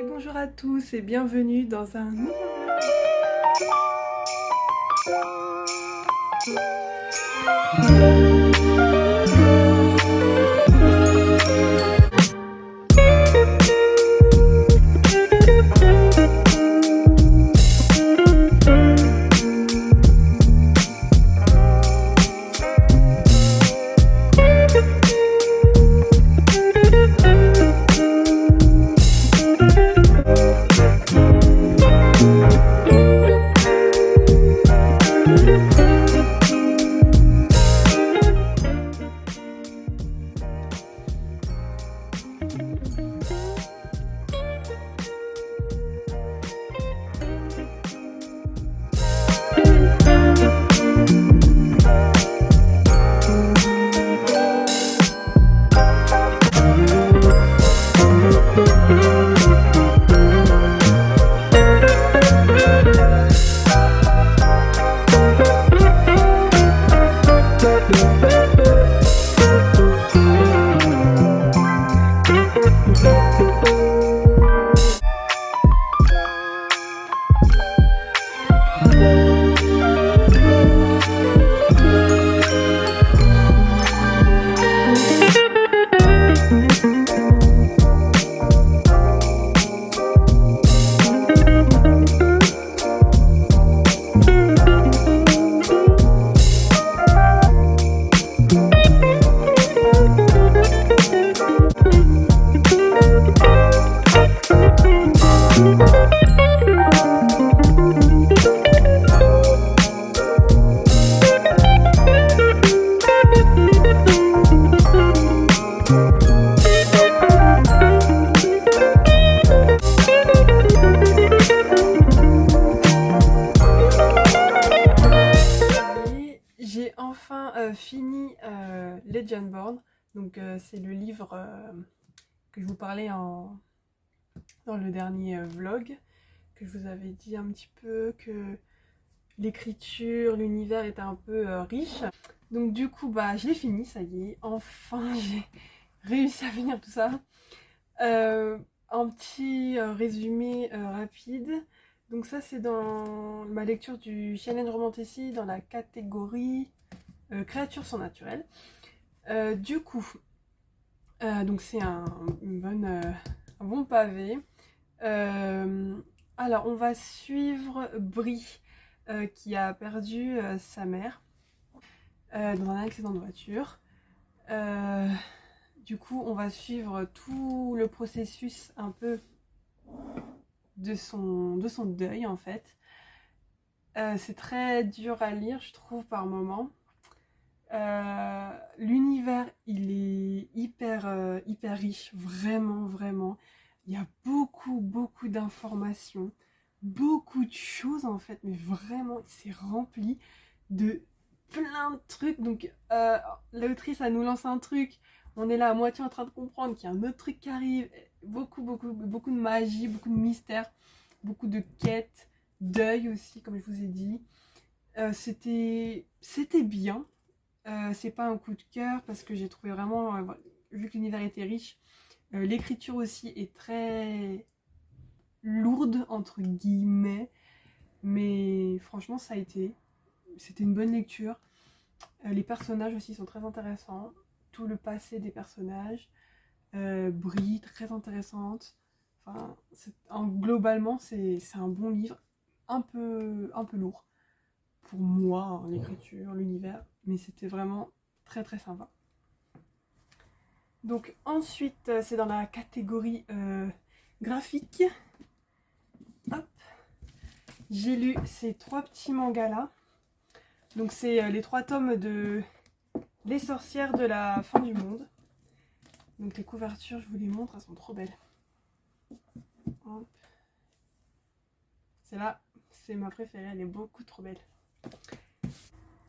Et bonjour à tous et bienvenue dans un nouveau J'ai enfin fini Legendborn, donc c'est le livre que je vous parlais dans le dernier vlog, que je vous avais dit un petit peu que l'écriture, l'univers était un peu riche. Donc du coup, bah, je l'ai fini, ça y est, enfin j'ai réussi à finir tout ça. Un petit résumé rapide. Donc ça c'est dans ma lecture du Challenge Romantasy dans la catégorie créatures surnaturelles. Du coup, donc c'est un bon pavé. Alors on va suivre Brie qui a perdu sa mère dans un accident de voiture. Du coup, on va suivre tout le processus un peu de son deuil en fait. C'est très dur à lire, je trouve, par moments. L'univers, il est hyper riche, vraiment, vraiment. Il y a beaucoup d'informations, beaucoup de choses en fait, mais vraiment, c'est rempli de plein de trucs. Donc, l'autrice, elle nous lance un truc, on est là à moitié en train de comprendre qu'il y a un autre truc qui arrive. Beaucoup de magie, beaucoup de mystère, beaucoup de quêtes, deuil aussi, comme je vous ai dit. C'était bien. C'est pas un coup de cœur parce que j'ai trouvé vraiment, vu que l'univers était riche, l'écriture aussi est très lourde entre guillemets, mais franchement c'était une bonne lecture. Les personnages aussi sont très intéressants, tout le passé des personnages, Brie très intéressante. Enfin, globalement c'est un bon livre, un peu lourd pour moi, hein, l'écriture, l'univers, mais c'était vraiment très sympa. Donc ensuite, c'est dans la catégorie graphique. Hop. J'ai lu ces 3 petits mangas là. Donc c'est les 3 tomes de Les sorcières de la fin du monde. Donc les couvertures, je vous les montre, elles sont trop belles. Hop. Celle-là, c'est ma préférée, elle est beaucoup trop belle.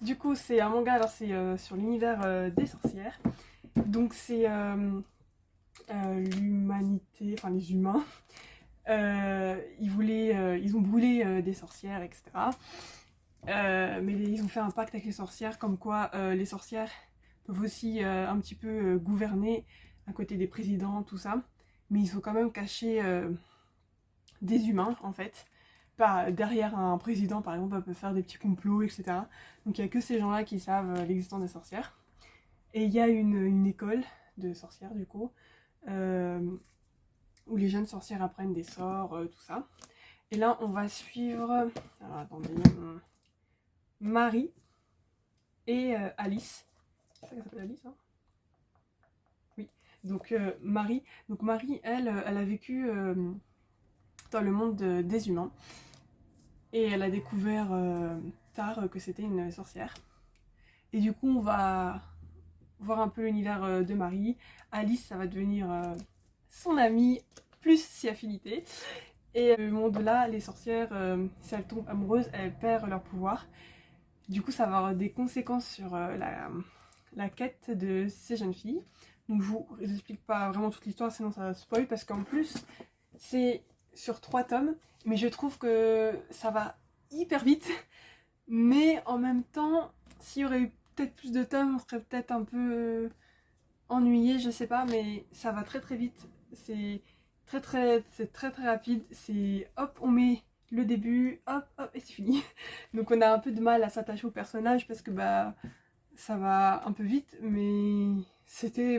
Du coup, c'est un manga, alors c'est sur l'univers des sorcières. Donc c'est l'humanité, enfin les humains, ils ont brûlé des sorcières, etc. Mais ils ont fait un pacte avec les sorcières, comme quoi les sorcières peuvent aussi un petit peu gouverner à côté des présidents, tout ça. Mais ils ont quand même caché des humains en fait. Pas derrière un président par exemple, on peut faire des petits complots, etc. Donc il n'y a que ces gens-là qui savent l'existence des sorcières. Et il y a une école de sorcières du coup, où les jeunes sorcières apprennent des sorts, tout ça. Et là on va suivre, alors attendez, Marie et Alice. C'est ça qu'elle s'appelle Alice, hein? Oui. Donc Marie, elle a vécu dans le monde des humains. Et elle a découvert tard que c'était une sorcière. Et du coup, on va voir un peu l'univers de Marie. Alice, ça va devenir son amie, plus si affinité. Et le monde-là, les sorcières, si elles tombent amoureuses, elles perdent leur pouvoir. Du coup, ça va avoir des conséquences sur la quête de ces jeunes filles. Donc, je vous explique pas vraiment toute l'histoire, sinon ça va spoil, parce qu'en plus, c'est sur 3 tomes, mais je trouve que ça va hyper vite. Mais en même temps, s'il y aurait eu peut-être plus de tomes, on serait peut-être un peu ennuyé, je sais pas, mais ça va très très vite. C'est très rapide. C'est hop, on met le début, hop, hop, et c'est fini. Donc on a un peu de mal à s'attacher au personnage parce que bah ça va un peu vite, mais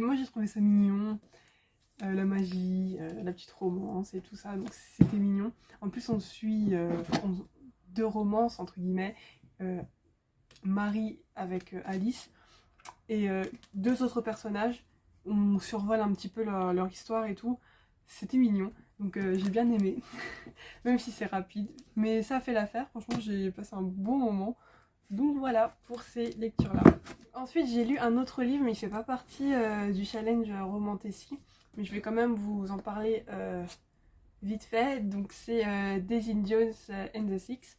moi j'ai trouvé ça mignon. La magie, la petite romance et tout ça, donc c'était mignon. En plus on suit deux romances entre guillemets, Marie avec Alice et deux autres personnages. On survole un petit peu leur histoire et tout. C'était mignon, donc j'ai bien aimé, même si c'est rapide. Mais ça a fait l'affaire, franchement j'ai passé un bon moment. Donc voilà pour ces lectures-là. Ensuite j'ai lu un autre livre, mais il fait pas partie du challenge Romantasy. Mais je vais quand même vous en parler vite fait. Donc c'est Daisy Jones and the Six.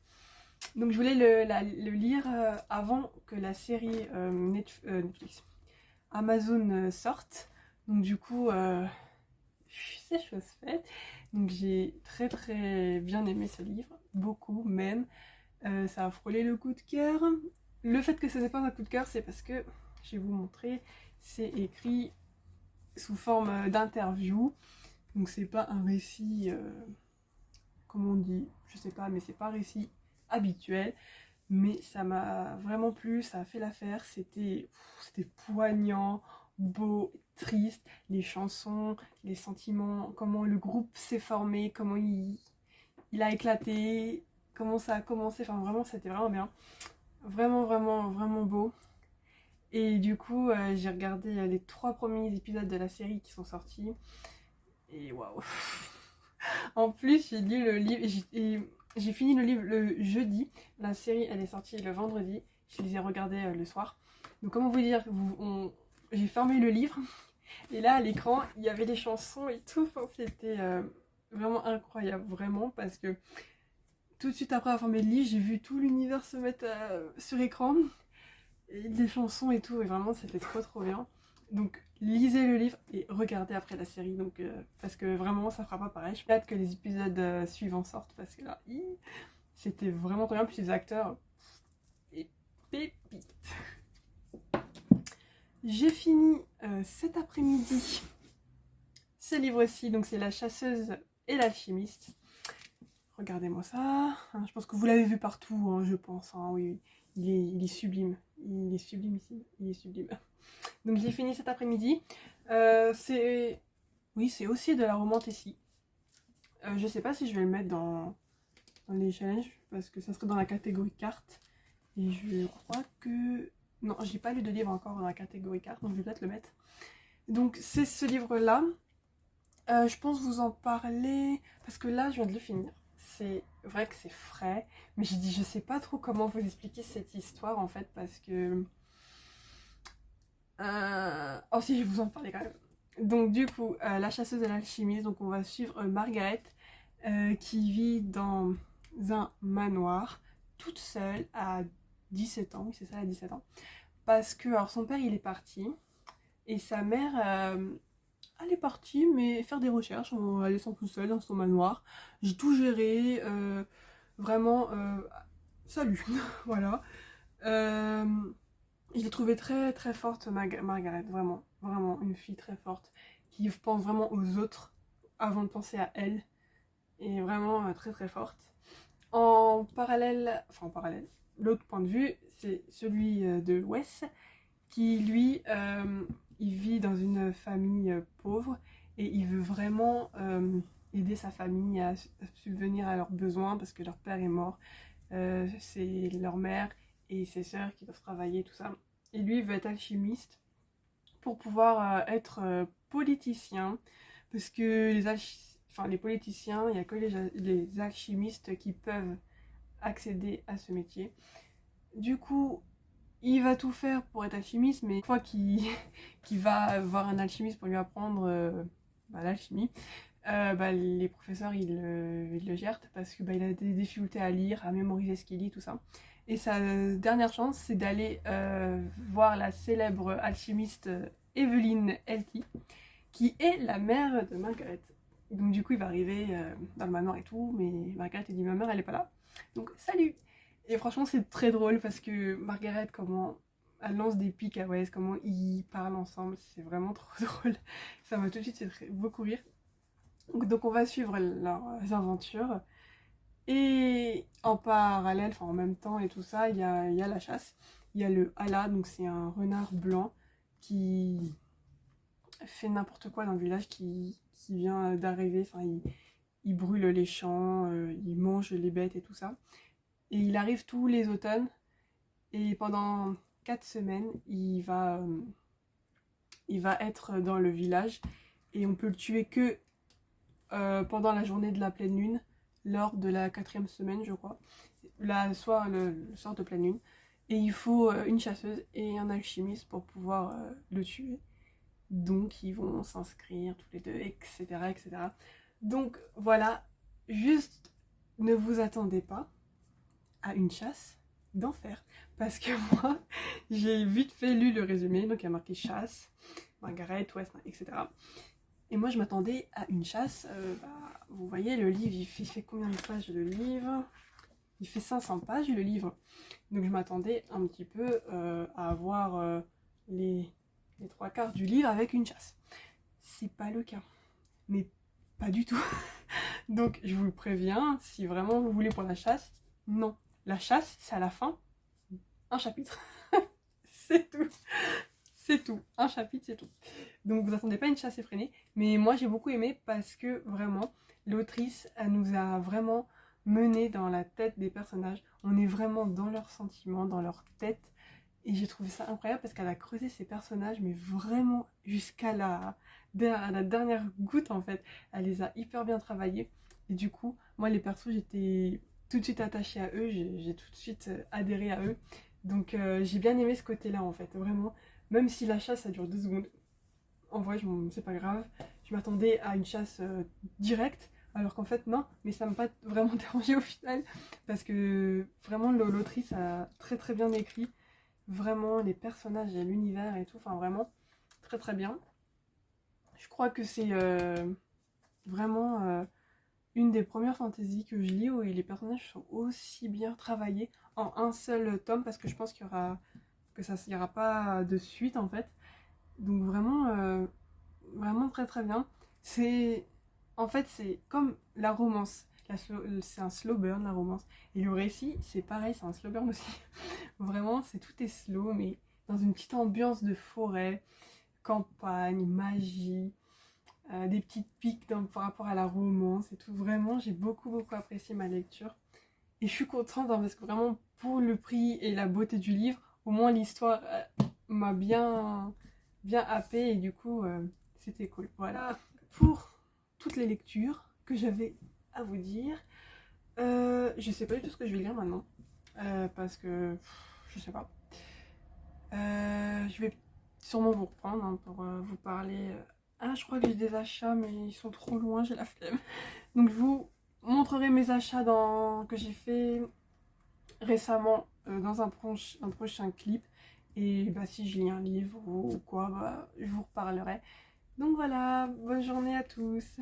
Donc je voulais le lire avant que la série Netflix, Amazon sorte. Donc du coup, c'est chose faite. Donc j'ai très bien aimé ce livre, beaucoup même. Ça a frôlé le coup de cœur. Le fait que ce n'est pas un coup de cœur, c'est parce que, je vais vous montrer, c'est écrit sous forme d'interview. Donc c'est pas un récit, comment on dit, je sais pas, mais c'est pas un récit habituel. Mais ça m'a vraiment plu, ça a fait l'affaire, c'était poignant, beau, triste, les chansons, les sentiments, comment le groupe s'est formé, comment il a éclaté, comment ça a commencé, enfin vraiment c'était vraiment bien. Vraiment beau. Et du coup, j'ai regardé les 3 premiers épisodes de la série qui sont sortis. Et waouh! En plus, j'ai lu le livre, j'ai fini le livre le jeudi. La série, elle est sortie le vendredi. Je les ai regardés le soir. Donc, comment vous dire, j'ai fermé le livre. Et là, à l'écran, il y avait les chansons et tout. Enfin, c'était vraiment incroyable, vraiment, parce que tout de suite après avoir fermé le livre, j'ai vu tout l'univers se mettre sur écran. Et les chansons et tout, et vraiment c'était trop bien. Donc lisez le livre et regardez après la série, donc, parce que vraiment ça fera pas pareil. J'ai hâte que les épisodes suivants sortent parce que là, c'était vraiment trop bien. Puis les acteurs, et pépites. J'ai fini cet après-midi ce livre-ci, donc c'est La chasseuse et l'alchimiste. Regardez-moi ça, hein, je pense que vous l'avez vu partout, hein, je pense, hein, oui. Il est sublime. Il est sublime ici. Il est sublime. Donc j'ai fini cet après-midi. Oui, c'est aussi de la romantasy. Je sais pas si je vais le mettre dans les challenges parce que ça serait dans la catégorie carte. Et je crois que... Non, j'ai pas lu de livre encore dans la catégorie carte, donc je vais peut-être le mettre. Donc c'est ce livre-là. Je pense vous en parler parce que là je viens de le finir. C'est vrai que c'est frais, mais j'ai dit je sais pas trop comment vous expliquer cette histoire en fait parce que... Oh si, je vais vous en parler quand même. Donc du coup, la chasseuse et l'alchimiste, donc on va suivre Margaret qui vit dans un manoir toute seule à 17 ans, oui c'est ça, à 17 ans. Parce que alors, son père il est parti et sa mère... elle est partie, mais faire des recherches, elle est toute seule dans son manoir. J'ai tout géré, vraiment, salut, voilà. Je l'ai trouvée très forte, Margaret, vraiment une fille très forte, qui pense vraiment aux autres avant de penser à elle. est vraiment très très forte. En parallèle, l'autre point de vue, c'est celui de Wes, qui lui, il vit dans une famille pauvre et il veut vraiment aider sa famille à subvenir à leurs besoins parce que leur père est mort, c'est leur mère et ses sœurs qui doivent travailler, tout ça. Et lui, il veut être alchimiste pour pouvoir être politicien, parce que les politiciens, il n'y a que les alchimistes qui peuvent accéder à ce métier. Du coup, il va tout faire pour être alchimiste, mais une fois qu'il va voir un alchimiste pour lui apprendre l'alchimie, les professeurs ils le gèrent parce que il a des difficultés à lire, à mémoriser ce qu'il lit, tout ça. Et sa dernière chance, c'est d'aller voir la célèbre alchimiste Evelyn Elty, qui est la mère de Margaret. Donc du coup, il va arriver dans le manoir et tout, mais Margaret dit ma mère, elle est pas là. Donc salut. Et franchement, c'est très drôle parce que Margaret, comment elle lance des pics à Wes, comment ils parlent ensemble, c'est vraiment trop drôle. Ça m'a tout de suite fait beaucoup rire. Donc on va suivre leurs aventures. Et en parallèle, enfin en même temps et tout ça, il y a la chasse. Il y a le hala, donc c'est un renard blanc qui fait n'importe quoi dans le village, qui vient d'arriver. Enfin, il brûle les champs, il mange les bêtes et tout ça. Et il arrive tous les automnes. Et pendant 4 semaines, il va être dans le village. Et on peut le tuer que pendant la journée de la pleine lune, lors de la 4e semaine, je crois. Le soir de pleine lune. Et il faut une chasseuse et un alchimiste pour pouvoir le tuer. Donc ils vont s'inscrire tous les deux, etc., etc. Donc voilà, juste ne vous attendez pas à une chasse d'enfer. Parce que moi, j'ai vite fait lu le résumé, donc il y a marqué chasse, Margaret, West, etc. Et moi je m'attendais à une chasse, vous voyez le livre, il fait combien de pages le livre? Il fait 500 pages le livre. Donc je m'attendais un petit peu à avoir les 3/4 du livre avec une chasse. C'est pas le cas. Mais pas du tout. Donc je vous préviens, si vraiment vous voulez pour la chasse, non. La chasse, c'est à la fin, un chapitre. C'est tout. C'est tout. Un chapitre, c'est tout. Donc vous attendez pas une chasse effrénée. Mais moi j'ai beaucoup aimé parce que vraiment, l'autrice, elle nous a vraiment mené dans la tête des personnages. On est vraiment dans leurs sentiments, dans leur tête. Et j'ai trouvé ça incroyable parce qu'elle a creusé ces personnages, mais vraiment jusqu'à la dernière goutte en fait. Elle les a hyper bien travaillés. Et du coup, moi les persos, j'étais tout de suite attachée à eux, j'ai tout de suite adhéré à eux. Donc j'ai bien aimé ce côté-là en fait, vraiment. Même si la chasse ça dure 2 secondes, en vrai c'est pas grave. Je m'attendais à une chasse directe, alors qu'en fait non, mais ça m'a pas vraiment dérangé au final. Parce que vraiment l'autrice a très très bien écrit. Vraiment les personnages et l'univers et tout, enfin vraiment très très bien. Je crois que c'est vraiment une des premières fantaisies que je lis où les personnages sont aussi bien travaillés en un seul tome, parce que je pense qu'il y aura il y aura pas de suite en fait. Donc vraiment vraiment très très bien. C'est en fait c'est comme la romance. C'est un slow burn la romance. Et le récit c'est pareil, c'est un slow burn aussi. Vraiment tout est slow, mais dans une petite ambiance de forêt, campagne, magie, des petites piques par rapport à la romance et tout. Vraiment, j'ai beaucoup beaucoup apprécié ma lecture. Et je suis contente hein, parce que vraiment, pour le prix et la beauté du livre, au moins l'histoire m'a bien happée et du coup, c'était cool. Voilà pour toutes les lectures que j'avais à vous dire. Je sais pas du tout ce que je vais lire maintenant. Parce que je sais pas. Je vais sûrement vous reprendre hein, pour vous parler. Ah, je crois que j'ai des achats, mais ils sont trop loin, j'ai la flemme. Donc je vous montrerai mes achats que j'ai fait récemment dans un prochain clip. Et bah, si je lis un livre ou quoi, bah, je vous reparlerai. Donc voilà, bonne journée à tous.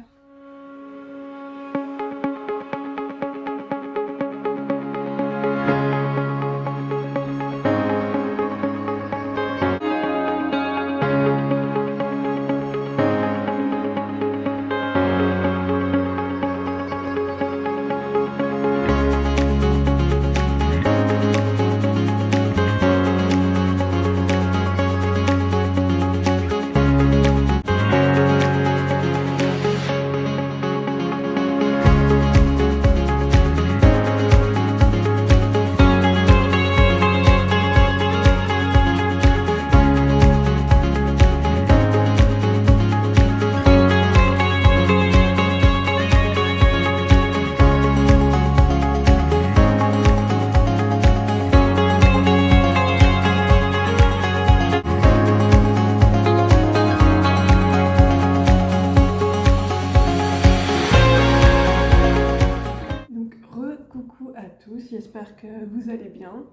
j'espère que vous allez bien.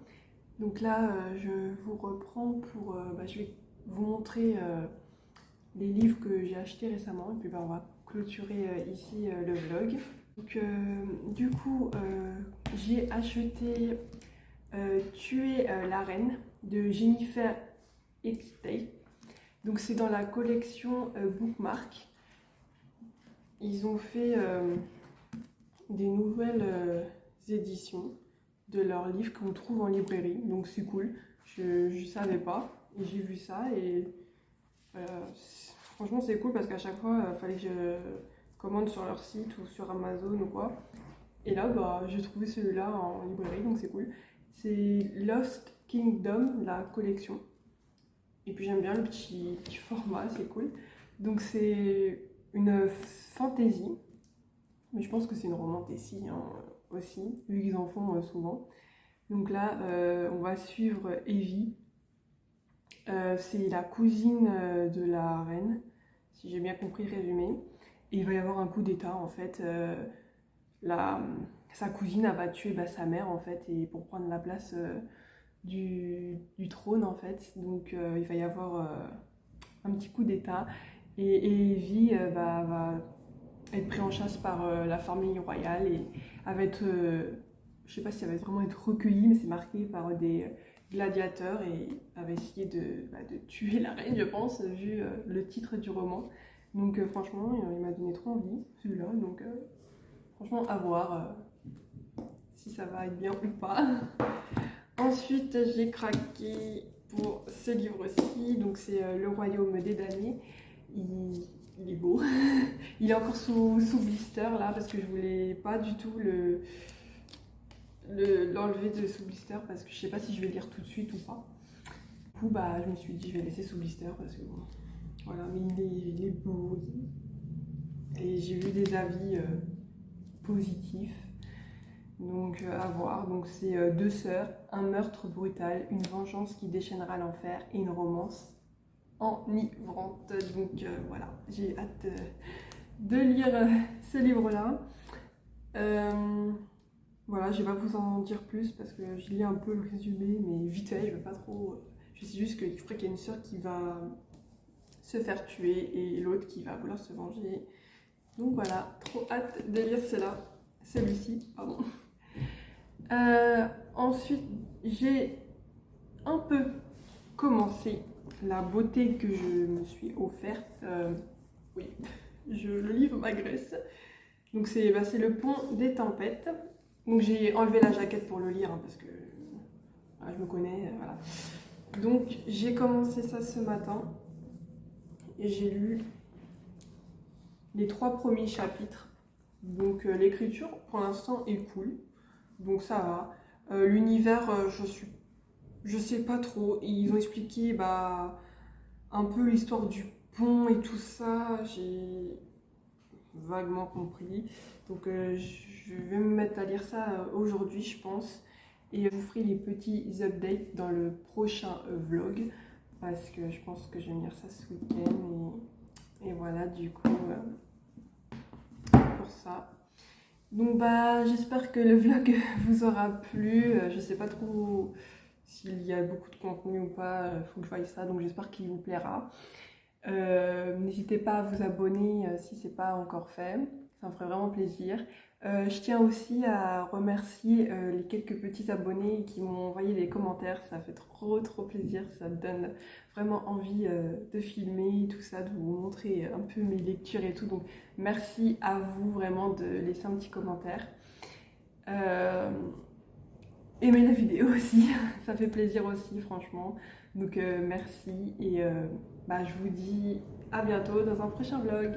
Donc là, je vous reprends pour... je vais vous montrer les livres que j'ai achetés récemment. Et puis on va clôturer ici le vlog. Donc du coup, j'ai acheté Tuer la reine de Jennifer Eckstein. Donc c'est dans la collection Bookmark. Ils ont fait des nouvelles éditions de leurs livres qu'on trouve en librairie, donc c'est cool. Je ne savais pas et j'ai vu ça et franchement c'est cool parce qu'à chaque fois il fallait que je commande sur leur site ou sur Amazon ou quoi. Et là j'ai trouvé celui-là en librairie, donc c'est cool. C'est Lost Kingdom, la collection. Et puis j'aime bien le petit format, c'est cool. Donc c'est une fantaisie, mais je pense que c'est une romantécie hein, aussi, vu qu'ils en font souvent. Donc là, on va suivre Evie. C'est la cousine de la reine, si j'ai bien compris le résumé. Et il va y avoir un coup d'état en fait. Sa cousine elle va tuer sa mère en fait, et pour prendre la place du trône en fait. Donc il va y avoir un petit coup d'état. Et Evie va être prise en chasse par la famille royale et elle va être, je sais pas si elle va vraiment être recueillie, mais c'est marqué par des gladiateurs et elle va essayer de tuer la reine, je pense, vu le titre du roman. Donc franchement, il m'a donné trop envie, celui-là. Donc franchement, à voir si ça va être bien ou pas. Ensuite, j'ai craqué pour ce livre-ci. Donc c'est Le Royaume des damnés. Il est beau. Il est encore sous blister là parce que je voulais pas du tout l'enlever de sous blister parce que je sais pas si je vais lire tout de suite ou pas. Du coup je me suis dit je vais laisser sous blister parce que bon, voilà, mais il est beau et j'ai vu des avis positifs. Donc à voir. Donc c'est deux sœurs, un meurtre brutal, une vengeance qui déchaînera l'enfer et une romance enivrante. Donc voilà, j'ai hâte de lire ce livre-là. Voilà, je vais pas vous en dire plus parce que je lis un peu le résumé, mais vite fait, je veux pas trop. Je sais juste que je crois qu'il y a une sœur qui va se faire tuer et l'autre qui va vouloir se venger. Donc voilà, trop hâte de lire celui-ci, pardon. Ensuite, j'ai un peu commencé la beauté que je me suis offerte. Oui, le livre m'agresse. Donc c'est Le Pont des Tempêtes. Donc j'ai enlevé la jaquette pour le lire hein, parce que je me connais. Voilà. Donc j'ai commencé ça ce matin et j'ai lu les 3 premiers chapitres. Donc l'écriture pour l'instant est cool. Donc ça va. L'univers, je sais pas trop. Ils ont expliqué un peu l'histoire du pont et tout ça. J'ai vaguement compris. Donc je vais me mettre à lire ça aujourd'hui, je pense. Et je vous ferai les petits updates dans le prochain vlog. Parce que je pense que je vais me lire ça ce week-end. Et voilà, du coup, pour ça. Donc j'espère que le vlog vous aura plu. Je sais pas trop s'il y a beaucoup de contenu ou pas, faut que je voie ça, donc j'espère qu'il vous plaira. N'hésitez pas à vous abonner si c'est pas encore fait, ça me ferait vraiment plaisir. Je tiens aussi à remercier les quelques petits abonnés qui m'ont envoyé des commentaires, ça fait trop plaisir, ça me donne vraiment envie de filmer tout ça, de vous montrer un peu mes lectures et tout. Donc merci à vous vraiment de laisser un petit commentaire. Aimez la vidéo aussi, ça fait plaisir aussi franchement. Donc merci et je vous dis à bientôt dans un prochain vlog.